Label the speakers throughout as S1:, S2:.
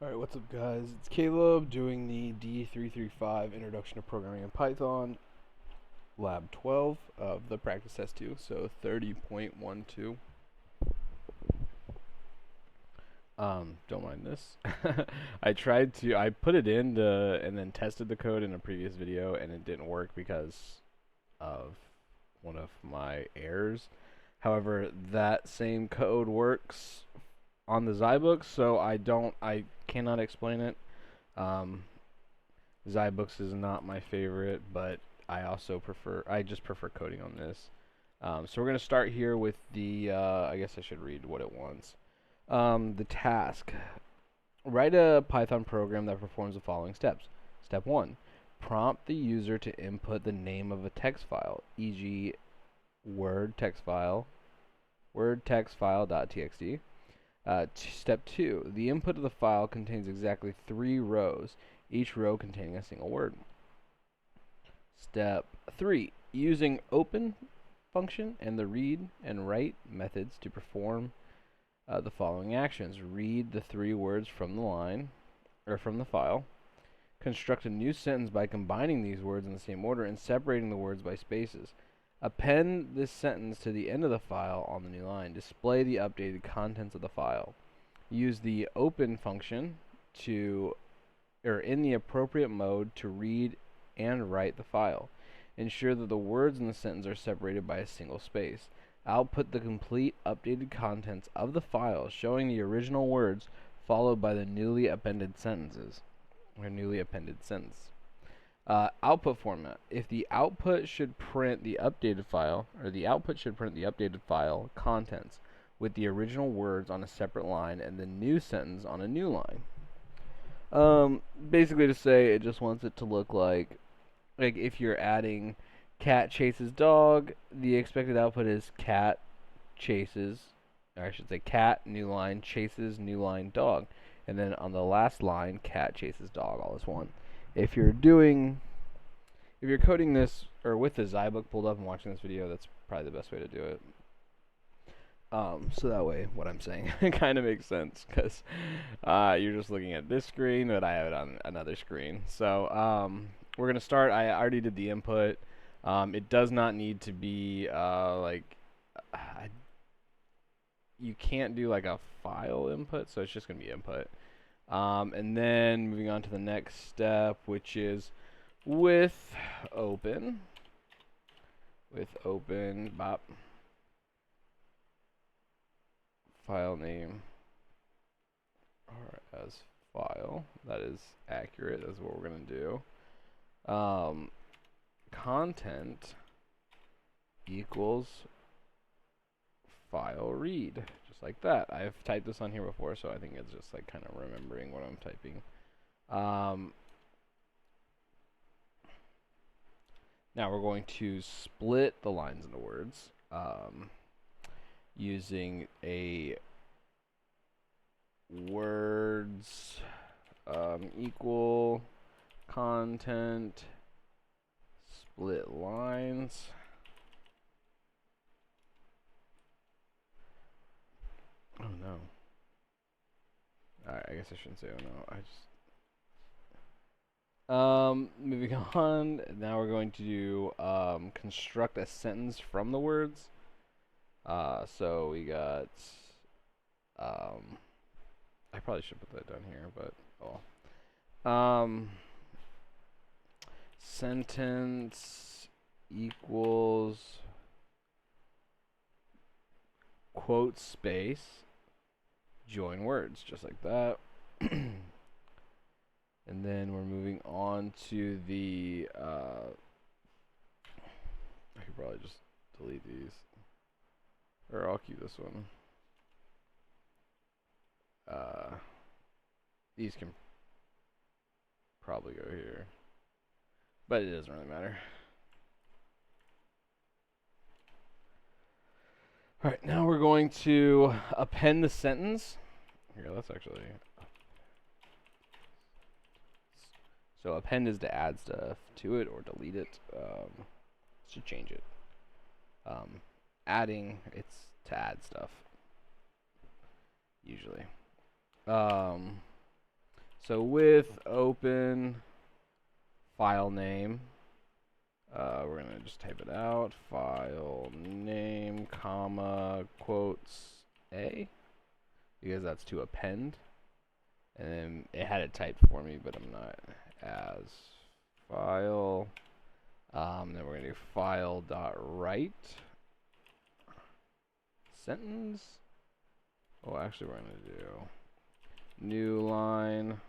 S1: Alright, what's up guys? It's Caleb doing the D335 Introduction to Programming in Python Lab 12 of the practice test 2, so 30.12. Don't mind this. I put it in and then tested the code in a previous video and it didn't work because of one of my errors. However, that same code works on the Zybooks, so I cannot explain it. Zybooks is not my favorite, but I just prefer coding on this. So we're going to start here with the, I guess I should read what it wants. The task. Write a Python program that performs the following steps. Step 1. Prompt the user to input the name of a text file, e.g. Word text file, wordtextfile.txt. Step 2. The input of the file contains exactly 3 rows, each row containing a single word. Step 3. Using open function and the read and write methods to perform the following actions. Read the 3 words from the line, or from the file. Construct a new sentence by combining these words in the same order and separating the words by spaces. Append this sentence to the end of the file on the new line. Display the updated contents of the file. Use the open function in the appropriate mode to read and write the file. Ensure that the words in the sentence are separated by a single space. Output the complete updated contents of the file, showing the original words followed by the newly appended sentences, or newly appended sentence. Output format. If the output should print the updated file, or the output should print the updated file contents with the original words on a separate line and the new sentence on a new line. Basically to say, it just wants it to look like if you're adding cat chases dog, the expected output is cat chases, or I should say cat, new line, chases, new line, dog. And then on the last line, cat chases dog, all as one. If you're coding this, or with the Zybook pulled up and watching this video, that's probably the best way to do it. So that way, what I'm saying kind of makes sense, because you're just looking at this screen, but I have it on another screen. So we're going to start. I already did the input. It does not need to be, you can't do like a file input, so it's just going to be input. And then moving on to the next step, which is with open file name or as file. That is accurate. That's what we're going to do. Content equals file read, just like that. I've typed this on here before, so I think it's just like kind of remembering what I'm typing. Now we're going to split the lines into words using a words equal content split lines. Oh no. I guess I shouldn't say oh no. Moving on, now we're going to do construct a sentence from the words. So we got, I probably should put that down here, but sentence equals quote space join words, just like that. And then we're moving on to the, I could probably just delete these, or I'll keep this one. These can probably go here, but it doesn't really matter. Alright, now we're going to append the sentence. Here, let's actually... So append is to add stuff to it or delete it. To change it. Adding, it's to add stuff. Usually. So with open file name, we're gonna just type it out. File name, comma, quotes A, because that's to append. And then it had it typed for me, but I'm not. As file. Then we're gonna do file.write sentence. Oh, actually, we're gonna do new line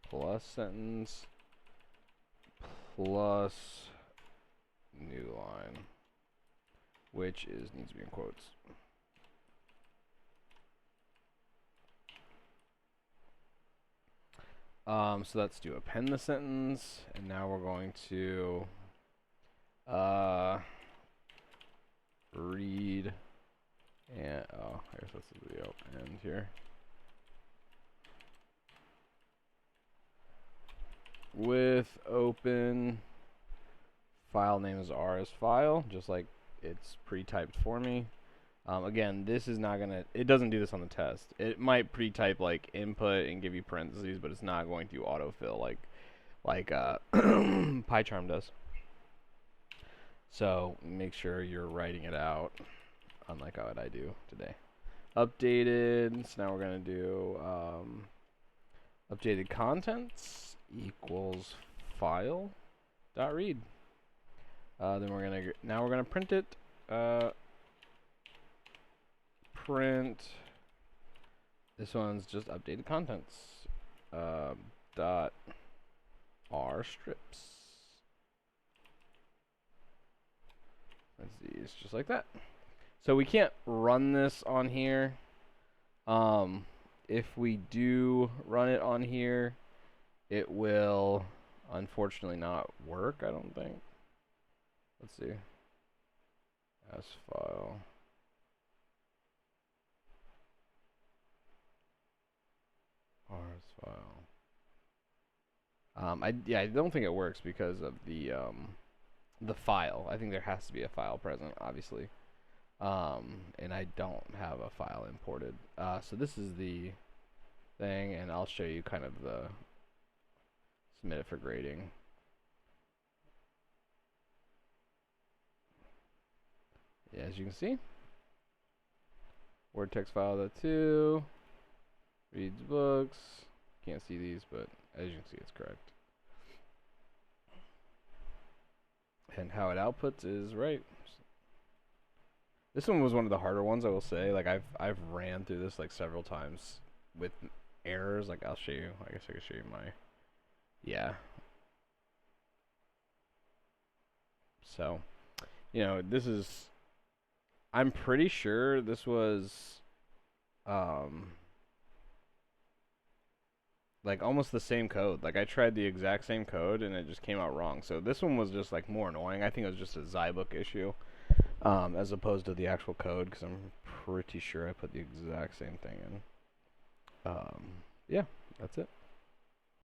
S1: plus sentence plus new line, which needs to be in quotes. So that's to append the sentence, and now we're going to read, and I guess that's the end here. With open file name is R as file, just like it's pre-typed for me. Again, this is not gonna, it doesn't do this on the test. It might pre-type like input and give you parentheses, but it's not going to autofill like PyCharm does. So make sure you're writing it out, unlike what I do today. Updated, so now we're gonna do updated contents equals file dot read. Then we're gonna print it. Print. This one's just updated contents. Dot R strips. Let's see, it's just like that. So we can't run this on here. If we do run it on here, it will unfortunately not work, I don't think. Let's see. As file. R as file. I don't think it works because of the file. I think there has to be a file present, obviously. And I don't have a file imported. So this is the thing, and I'll show you kind of the submit it for grading. Yeah, as you can see, Word text file .2 reads books. Can't see these, but as you can see, it's correct. And how it outputs is right. This one was one of the harder ones, I will say. Like I've ran through this like several times with errors. Like I'll show you. I guess I can show you my. Yeah. So, this is. I'm pretty sure this was, like almost the same code. Like I tried the exact same code and it just came out wrong. So this one was just like more annoying. I think it was just a Zybook issue, as opposed to the actual code, because I'm pretty sure I put the exact same thing in. Yeah, that's it.